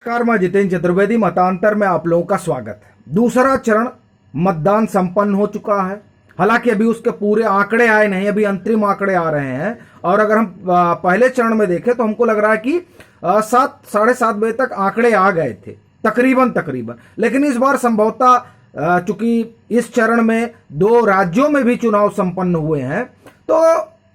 नमस्कार, मैं जितेंद्र चतुर्वेदी। मतांतर में आप लोगों का स्वागत है। दूसरा चरण मतदान संपन्न हो चुका है। हालांकि अभी उसके पूरे आंकड़े आए नहीं, अभी अंतरिम आंकड़े आ रहे हैं। और अगर हम पहले चरण में देखें तो हमको लग रहा है कि 7 साढ़े 7 बजे तक आंकड़े आ गए थे तकरीबन। लेकिन इस बार संभवतः चूंकि इस चरण में 2 राज्यों में भी चुनाव संपन्न हुए हैं, तो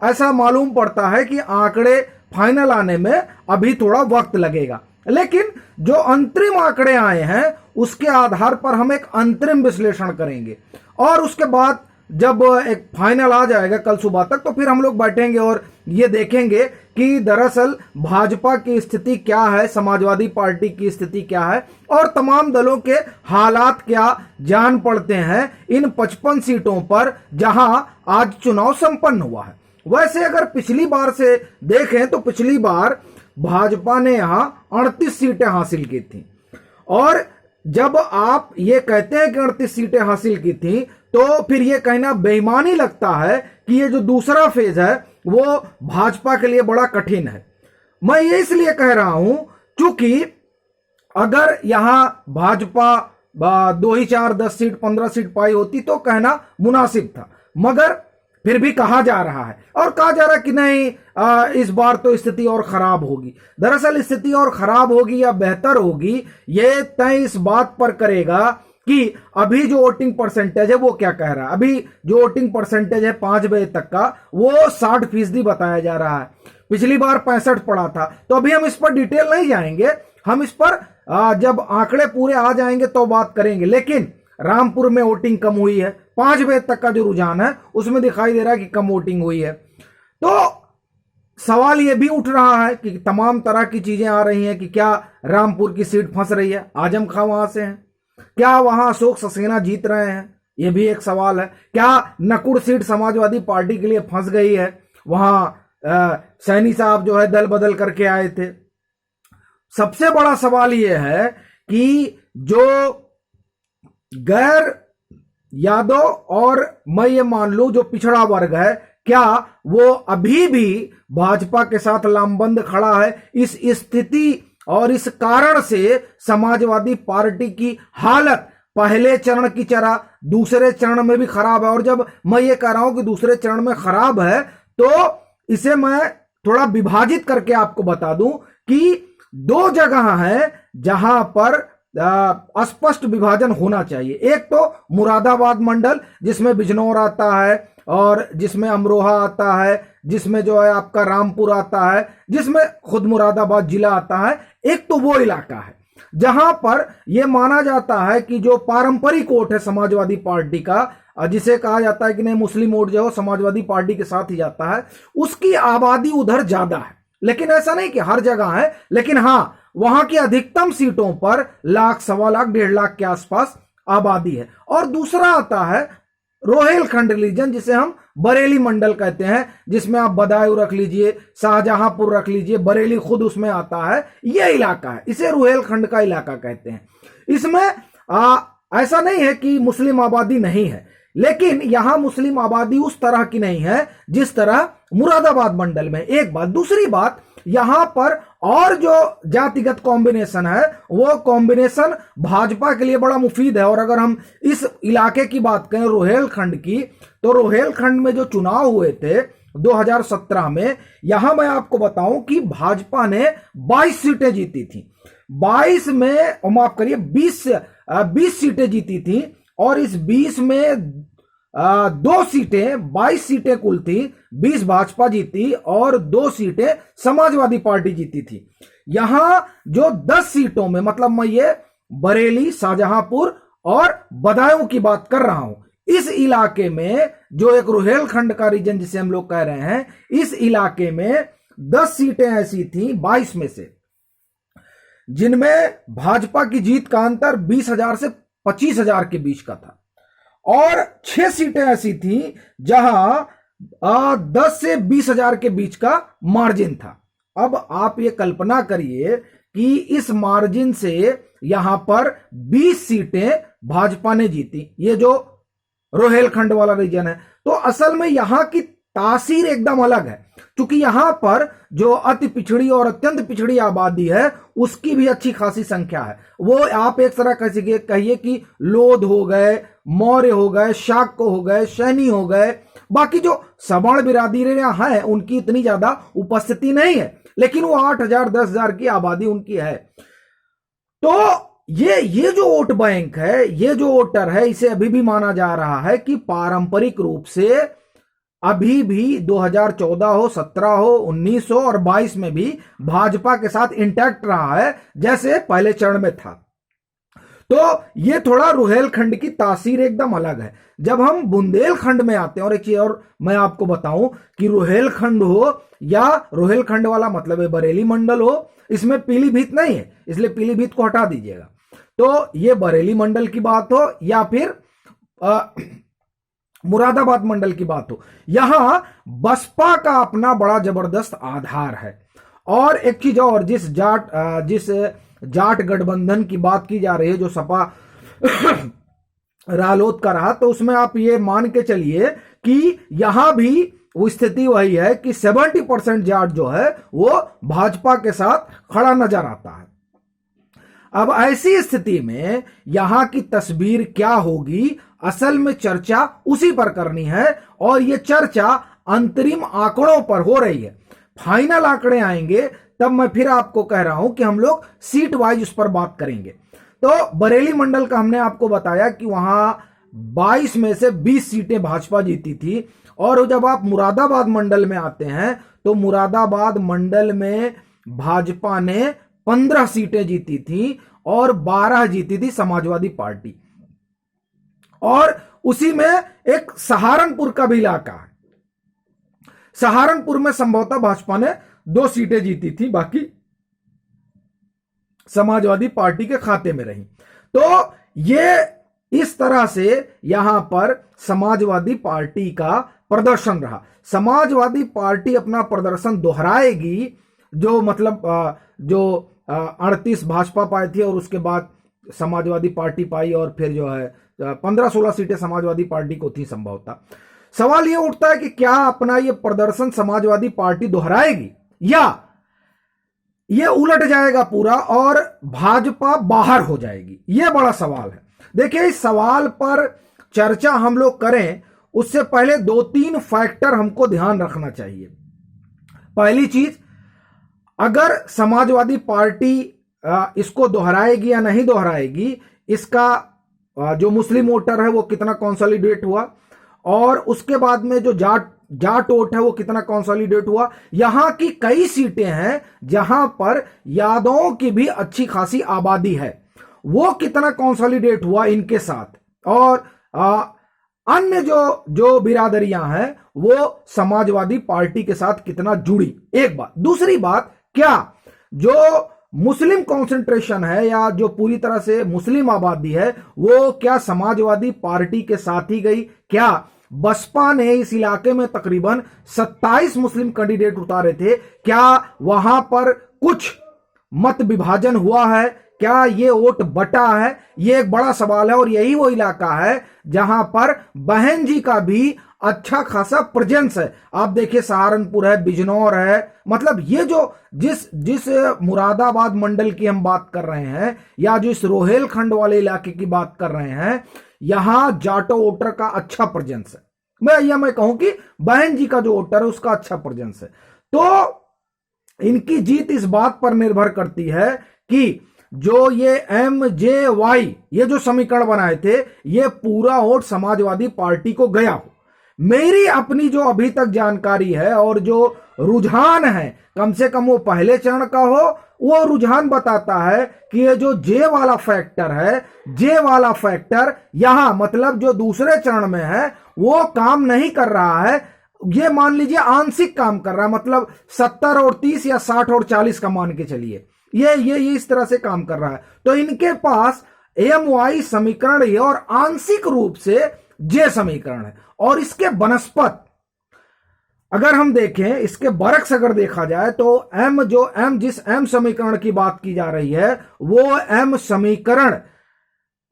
ऐसा मालूम पड़ता है कि आंकड़े फाइनल आने में अभी थोड़ा वक्त लगेगा। लेकिन जो अंतरिम आंकड़े आए हैं उसके आधार पर हम एक अंतरिम विश्लेषण करेंगे, और उसके बाद जब एक फाइनल आ जाएगा कल सुबह तक, तो फिर हम लोग बैठेंगे और ये देखेंगे कि दरअसल भाजपा की स्थिति क्या है, समाजवादी पार्टी की स्थिति क्या है, और तमाम दलों के हालात क्या जान पड़ते हैं इन 55 सीटों पर जहां आज चुनाव संपन्न हुआ है। वैसे अगर पिछली बार से देखें तो पिछली बार भाजपा ने यहां 38 सीटें हासिल की थी, और जब आप ये कहते हैं कि 38 सीटें हासिल की थी, तो फिर ये कहना बेईमानी लगता है कि ये जो दूसरा फेज है वो भाजपा के लिए बड़ा कठिन है। मैं ये इसलिए कह रहा हूं क्योंकि अगर यहां भाजपा 2 ही 4 10 सीट 15 सीट पाई होती तो कहना मुनासिब था, मगर फिर भी कहा जा रहा है और कहा जा रहा है कि नहीं, इस बार तो स्थिति और खराब होगी। दरअसल स्थिति और खराब होगी या बेहतर होगी, ये तय इस बात पर करेगा कि अभी जो वोटिंग परसेंटेज है वो क्या कह रहा है। अभी जो वोटिंग परसेंटेज है 5 बजे तक का, वो 60% बताया जा रहा है। पिछली बार 65 पड़ा था। तो अभी हम इस पर डिटेल नहीं जाएंगे, हम इस पर जब आंकड़े पूरे आ जाएंगे तो बात करेंगे। लेकिन रामपुर में वोटिंग कम हुई है, 5 बजे तक का जो रुझान है उसमें दिखाई दे रहा है कि कम वोटिंग हुई है। तो सवाल यह भी उठ रहा है कि तमाम तरह की चीजें आ रही हैं कि क्या रामपुर की सीट फंस रही है, आजम खां वहां से हैं, क्या वहां अशोक सक्सेना जीत रहे हैं, यह भी एक सवाल है। क्या नकुड़ सीट समाजवादी पार्टी के लिए फंस गई है, वहां सैनी साहब जो है दल बदल करके आए थे। सबसे बड़ा सवाल यह है कि जो गैर यादव और मैं ये मान लूं जो पिछड़ा वर्ग है, क्या वो अभी भी भाजपा के साथ लामबंद खड़ा है। इस स्थिति और इस कारण से समाजवादी पार्टी की हालत पहले चरण की तरह दूसरे चरण में भी खराब है। और जब मैं ये कह रहा हूं कि दूसरे चरण में खराब है, तो इसे मैं थोड़ा विभाजित करके आपको बता दूं कि 2 जगह है जहां पर स्पष्ट विभाजन होना चाहिए। एक तो मुरादाबाद मंडल जिसमें बिजनौर आता है, और जिसमें अमरोहा आता है, जिसमें जो है आपका रामपुर आता है, जिसमें खुद मुरादाबाद जिला आता है। एक तो वो इलाका है जहां पर यह माना जाता है कि जो पारंपरिक वोट है समाजवादी पार्टी का, जिसे कहा जाता है कि नहीं मुस्लिम वोट जो है समाजवादी पार्टी के साथ ही जाता है, उसकी आबादी उधर ज्यादा है। लेकिन ऐसा नहीं कि हर जगह है, लेकिन हां वहां की अधिकतम सीटों पर 1 लाख, 1.25 लाख, 1.5 लाख के आसपास आबादी है। और दूसरा आता है रोहेलखंड रीजन, जिसे हम बरेली मंडल कहते हैं, जिसमें आप बदायूं रख लीजिए, शाहजहांपुर रख लीजिए, बरेली खुद उसमें आता है। यह इलाका है, इसे रोहेलखंड का इलाका कहते हैं। इसमें ऐसा नहीं है कि मुस्लिम आबादी नहीं है, लेकिन यहां मुस्लिम आबादी उस तरह की नहीं है जिस तरह मुरादाबाद मंडल में। एक बात। दूसरी बात, यहां पर और जो जातिगत कॉम्बिनेशन है वो कॉम्बिनेशन भाजपा के लिए बड़ा मुफीद है। और अगर हम इस इलाके की बात करें रोहेलखंड की, तो रोहेलखंड में जो चुनाव हुए थे 2017 में, यहां मैं आपको बताऊं कि भाजपा ने 22 सीटें जीती थी। 22 में, माफ करिए, 20 सीटें जीती थी, और इस 20 में 2 सीटें, 22 सीटें कुल थी, 20 भाजपा जीती और 2 सीटें समाजवादी पार्टी जीती थी। यहां जो 10 सीटों में, मतलब मैं ये बरेली, शाहजहांपुर और बदायूं की बात कर रहा हूं, इस इलाके में जो एक रोहेलखंड का रीजन जिसे हम लोग कह रहे हैं, इस इलाके में 10 सीटें ऐसी थी 22 में से, जिनमें भाजपा की जीत का अंतर 20,000 से 25,000 के बीच का था, और 6 सीटें ऐसी थी जहां 10 से 20,000 के बीच का मार्जिन था। अब आप ये कल्पना करिए कि इस मार्जिन से यहां पर 20 सीटें भाजपा ने जीती, ये जो रोहेलखंड वाला रीजन है। तो असल में यहां की तासीर एकदम अलग है। क्योंकि यहां पर जो अति पिछड़ी और अत्यंत पिछड़ी आबादी है उसकी भी अच्छी खासी संख्या है। वो आप एक तरह कहिए कि लोध हो गए, मौर्य हो गए, शाक्य हो गए, सैनी हो गए, बाकी जो सवर्ण बिरादरियां हैं उनकी इतनी ज्यादा उपस्थिति नहीं है, लेकिन वो 8,000 10,000 की आबादी उनकी है। तो ये जो वोट बैंक है, ये जो वोटर है, इसे अभी भी माना जा रहा है कि पारंपरिक रूप से अभी भी 2014 हो, 17 हो, 19 हो और 22 में भी भाजपा के साथ इंटैक्ट रहा है जैसे पहले चरण में था। तो ये थोड़ा रुहेलखंड की तासीर एकदम अलग है। जब हम बुंदेलखंड में आते हैं, और एक चीज और मैं आपको बताऊं कि रुहेलखंड हो या रुहेलखंड वाला मतलब है बरेली मंडल हो, इसमें पीलीभीत नहीं है, इसलिए पीलीभीत को हटा दीजिएगा। तो ये बरेली मंडल की बात हो या फिर मुरादाबाद मंडल की बात हो, यहां बसपा का अपना बड़ा जबरदस्त आधार है। और एक चीज और, जिस जाट गठबंधन की बात की जा रही है जो सपा रालोद का रहा, तो उसमें आप ये मान के चलिए कि यहां भी वो स्थिति वही है कि 70% जाट जो है वो भाजपा के साथ खड़ा नजर आता है। अब ऐसी स्थिति में यहां की तस्वीर क्या होगी, असल में चर्चा उसी पर करनी है, और ये चर्चा अंतरिम आंकड़ों पर हो रही है। फाइनल आंकड़े आएंगे तब मैं फिर आपको कह रहा हूं कि हम लोग सीट वाइज उस पर बात करेंगे। तो बरेली मंडल का हमने आपको बताया कि वहां 22 में से 20 सीटें भाजपा जीती थी, और जब आप मुरादाबाद मंडल में आते हैं तो मुरादाबाद मंडल में भाजपा ने 15 सीटें जीती थी और 12 जीती थी समाजवादी पार्टी। और उसी में एक सहारनपुर का भी इलाका है, सहारनपुर में संभवतः भाजपा ने 2 सीटें जीती थी, बाकी समाजवादी पार्टी के खाते में रही। तो ये इस तरह से यहां पर समाजवादी पार्टी का प्रदर्शन रहा। समाजवादी पार्टी अपना प्रदर्शन दोहराएगी, जो मतलब जो 38 भाजपा पाई थी और उसके बाद समाजवादी पार्टी पाई, और फिर जो है 15-16 सीटें समाजवादी पार्टी को थी संभवतः। सवाल यह उठता है कि क्या अपना यह प्रदर्शन समाजवादी पार्टी दोहराएगी या यह उलट जाएगा पूरा और भाजपा बाहर हो जाएगी, यह बड़ा सवाल है। देखिए, इस सवाल पर चर्चा हम लोग करें उससे पहले 2-3 फैक्टर हमको ध्यान रखना चाहिए। पहली चीज, अगर समाजवादी पार्टी इसको दोहराएगी या नहीं दोहराएगी, इसका जो मुस्लिम वोटर है वो कितना कंसोलिडेट हुआ, और उसके बाद में जो जाट वोट है वो कितना कंसोलिडेट हुआ। यहां की कई सीटें हैं जहां पर यादवों की भी अच्छी खासी आबादी है, वो कितना कंसोलिडेट हुआ इनके साथ, और अन्य जो बिरादरियां हैं वो समाजवादी पार्टी के साथ कितना जुड़ी, एक बात। दूसरी बात, क्या जो मुस्लिम कंसंट्रेशन है या जो पूरी तरह से मुस्लिम आबादी है वो क्या समाजवादी पार्टी के साथ ही गई? क्या बसपा ने इस इलाके में तकरीबन 27 मुस्लिम कैंडिडेट उतारे थे, क्या वहां पर कुछ मत विभाजन हुआ है? क्या ये वोट बटा है? ये एक बड़ा सवाल है, और यही वो इलाका है जहां पर बहन जी का भी अच्छा खासा प्रेजेंस है। आप देखिए, सहारनपुर है, बिजनौर है, मतलब ये जो जिस मुरादाबाद मंडल की हम बात कर रहे हैं या जो इस रोहेलखंड वाले इलाके की बात कर रहे हैं, यहां जाटो वोटर का अच्छा प्रेजेंस है। मैं कहूं कि बहन जी का जो वोटर है उसका अच्छा प्रेजेंस है। तो इनकी जीत इस बात पर निर्भर करती है कि जो ये MJY ये जो समीकरण बनाए थे, ये पूरा वोट समाजवादी पार्टी को गया हो। मेरी अपनी जो अभी तक जानकारी है और जो रुझान है, कम से कम वो पहले चरण का हो, वो रुझान बताता है कि ये जो जे वाला फैक्टर है, जे वाला फैक्टर यहां मतलब जो दूसरे चरण में है वो काम नहीं कर रहा है। ये मान लीजिए आंशिक काम कर रहा है, मतलब 70 और 30 या 60 और 40 का मान के चलिए, ये इस तरह से काम कर रहा है। तो इनके पास MY समीकरण है और आंशिक रूप से जे समीकरण है, और इसके बनस्पत अगर हम देखें, इसके बरक्स अगर देखा जाए तो जिस M समीकरण की बात की जा रही है वो M समीकरण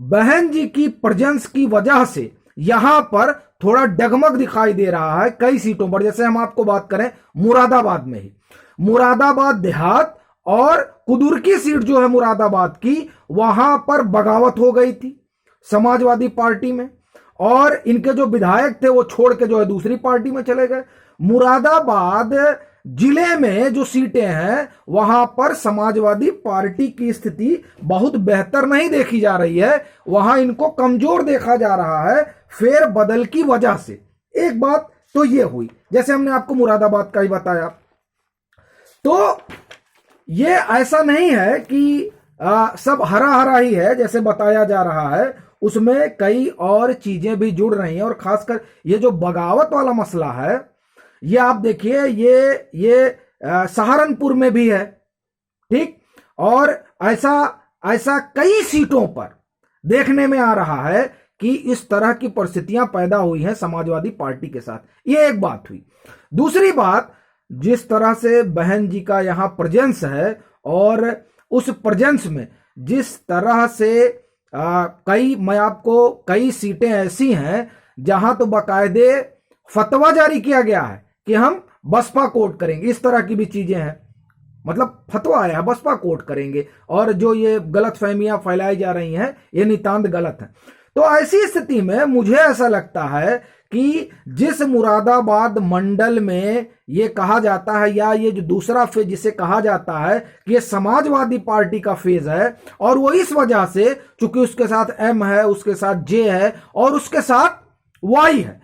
बहन जी की प्रेजेंस की वजह से यहां पर थोड़ा डगमग दिखाई दे रहा है कई सीटों पर। जैसे हम आपको बात करें मुरादाबाद में ही, मुरादाबाद देहात और कुदुरकी सीट जो है मुरादाबाद की, वहां पर बगावत हो गई थी समाजवादी पार्टी में, और इनके जो विधायक थे वो छोड़ के जो है दूसरी पार्टी में चले गए। मुरादाबाद जिले में जो सीटें हैं वहां पर समाजवादी पार्टी की स्थिति बहुत बेहतर नहीं देखी जा रही है, वहां इनको कमजोर देखा जा रहा है फेर बदल की वजह से। एक बात तो ये हुई, जैसे हमने आपको मुरादाबाद का ही बताया, तो ये ऐसा नहीं है कि सब हरा हरा ही है जैसे बताया जा रहा है, उसमें कई और चीजें भी जुड़ रही हैं। और खासकर ये जो बगावत वाला मसला है, ये आप देखिए, ये सहारनपुर में भी है, ठीक, और ऐसा कई सीटों पर देखने में आ रहा है कि इस तरह की परिस्थितियां पैदा हुई हैं समाजवादी पार्टी के साथ। ये एक बात हुई। दूसरी बात, जिस तरह से बहन जी का यहां प्रेजेंस है, और उस प्रेजेंस में जिस तरह से मैं आपको कई सीटें ऐसी हैं जहां तो बाकायदे फतवा जारी किया गया है कि हम बसपा कोट करेंगे, इस तरह की भी चीजें हैं, मतलब फतवा आया है बसपा कोट करेंगे, और जो ये गलत फहमियां फैलाई जा रही हैं ये नितांत गलत है। तो ऐसी स्थिति में मुझे ऐसा लगता है कि जिस मुरादाबाद मंडल में ये कहा जाता है, या ये जो दूसरा फेज जिसे कहा जाता है कि ये समाजवादी पार्टी का फेज है, और वो इस वजह से चूंकि उसके साथ एम है, उसके साथ जे है और उसके साथ वाई है।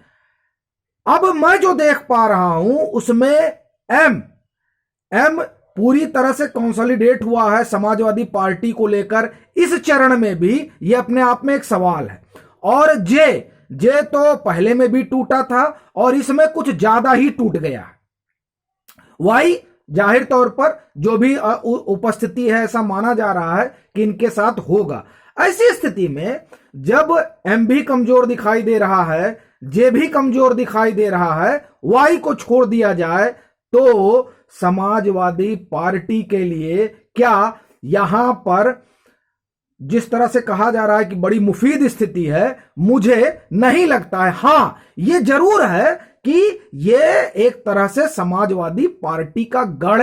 अब मैं जो देख पा रहा हूं उसमें एम पूरी तरह से कंसोलिडेट हुआ है समाजवादी पार्टी को लेकर। इस चरण में भी ये अपने आप में एक सवाल है, और जे तो पहले में भी टूटा था और इसमें कुछ ज्यादा ही टूट गया है। वाई जाहिर तौर पर जो भी उपस्थिति है ऐसा माना जा रहा है कि इनके साथ होगा। ऐसी स्थिति में जब एम भी कमजोर दिखाई दे रहा है, जे भी कमजोर दिखाई दे रहा है, वाई को छोड़ दिया जाए, तो समाजवादी पार्टी के लिए क्या यहां पर जिस तरह से कहा जा रहा है कि बड़ी मुफीद स्थिति है, मुझे नहीं लगता है। हां, यह जरूर है कि यह एक तरह से समाजवादी पार्टी का गढ़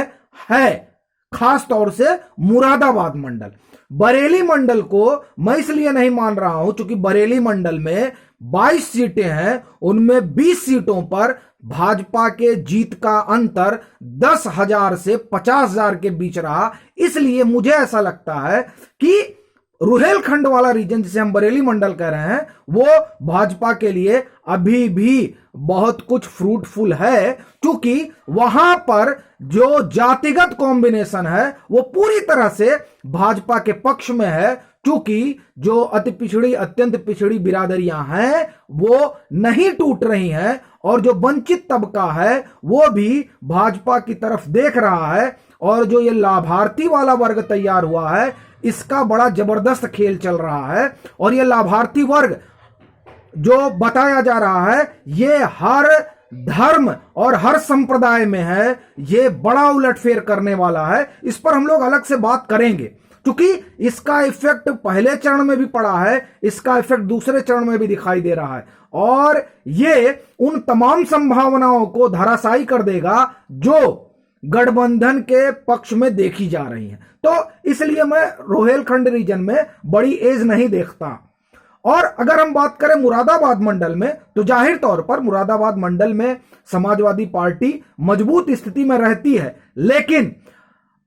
है, खास तौर से मुरादाबाद मंडल। बरेली मंडल को मैं इसलिए नहीं मान रहा हूं क्योंकि बरेली मंडल में 22 सीटें हैं, उनमें 20 सीटों पर भाजपा के जीत का अंतर 10,000 से 50,000 के बीच रहा। इसलिए मुझे ऐसा लगता है कि रुहेलखंड वाला रीजन जिसे हम बरेली मंडल कह रहे हैं, वो भाजपा के लिए अभी भी बहुत कुछ फ्रूटफुल है, क्योंकि वहां पर जो जातिगत कॉम्बिनेशन है वो पूरी तरह से भाजपा के पक्ष में है, क्योंकि जो अति पिछड़ी अत्यंत पिछड़ी बिरादरियां हैं वो नहीं टूट रही हैं, और जो वंचित तबका है वो भी भाजपा की तरफ देख रहा है, और जो ये लाभार्थी वाला वर्ग तैयार हुआ है इसका बड़ा जबरदस्त खेल चल रहा है। और ये लाभार्थी वर्ग जो बताया जा रहा है ये हर धर्म और हर संप्रदाय में है, ये बड़ा उलटफेर करने वाला है। इस पर हम लोग अलग से बात करेंगे, क्योंकि इसका इफेक्ट पहले चरण में भी पड़ा है, इसका इफेक्ट दूसरे चरण में भी दिखाई दे रहा है, और ये उन तमाम संभावनाओं को धराशायी कर देगा जो गठबंधन के पक्ष में देखी जा रही हैं। तो इसलिए मैं रोहेलखंड रीजन में बड़ी एज नहीं देखता। और अगर हम बात करें मुरादाबाद मंडल में, तो जाहिर तौर पर मुरादाबाद मंडल में समाजवादी पार्टी मजबूत स्थिति में रहती है, लेकिन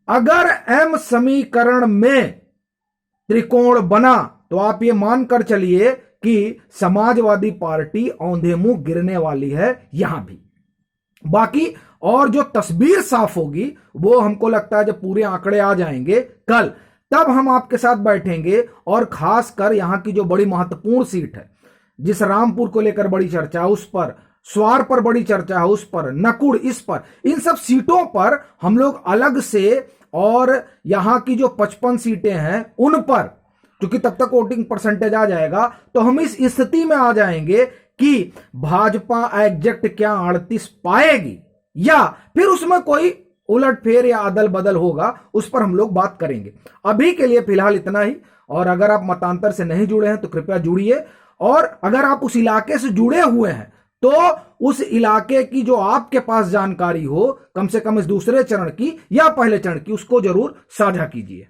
अगर एम समीकरण में त्रिकोण बना तो आप ये मानकर चलिए कि समाजवादी पार्टी औंधे मुंह गिरने वाली है यहां भी। बाकी और जो तस्वीर साफ होगी वो हमको लगता है जब पूरे आंकड़े आ जाएंगे कल, तब हम आपके साथ बैठेंगे, और खासकर यहां की जो बड़ी महत्वपूर्ण सीट है, जिस रामपुर को लेकर बड़ी चर्चा है उस पर, स्वार पर बड़ी चर्चा है उस पर, नकुड़ इस पर, इन सब सीटों पर हम लोग अलग से, और यहां की जो 55 सीटें हैं उन पर, क्योंकि तब तक वोटिंग परसेंटेज आ जाएगा, तो हम इस स्थिति में आ जाएंगे कि भाजपा एग्जैक्ट क्या 38 पाएगी या फिर उसमें कोई उलटफेर या अदल बदल होगा, उस पर हम लोग बात करेंगे। अभी के लिए फिलहाल इतना ही, और अगर आप मतांतर से नहीं जुड़े हैं तो कृपया जुड़िए और अगर आप उस इलाके से जुड़े हुए हैं तो उस इलाके की जो आपके पास जानकारी हो, कम से कम इस दूसरे चरण की या पहले चरण की, उसको जरूर साझा कीजिए।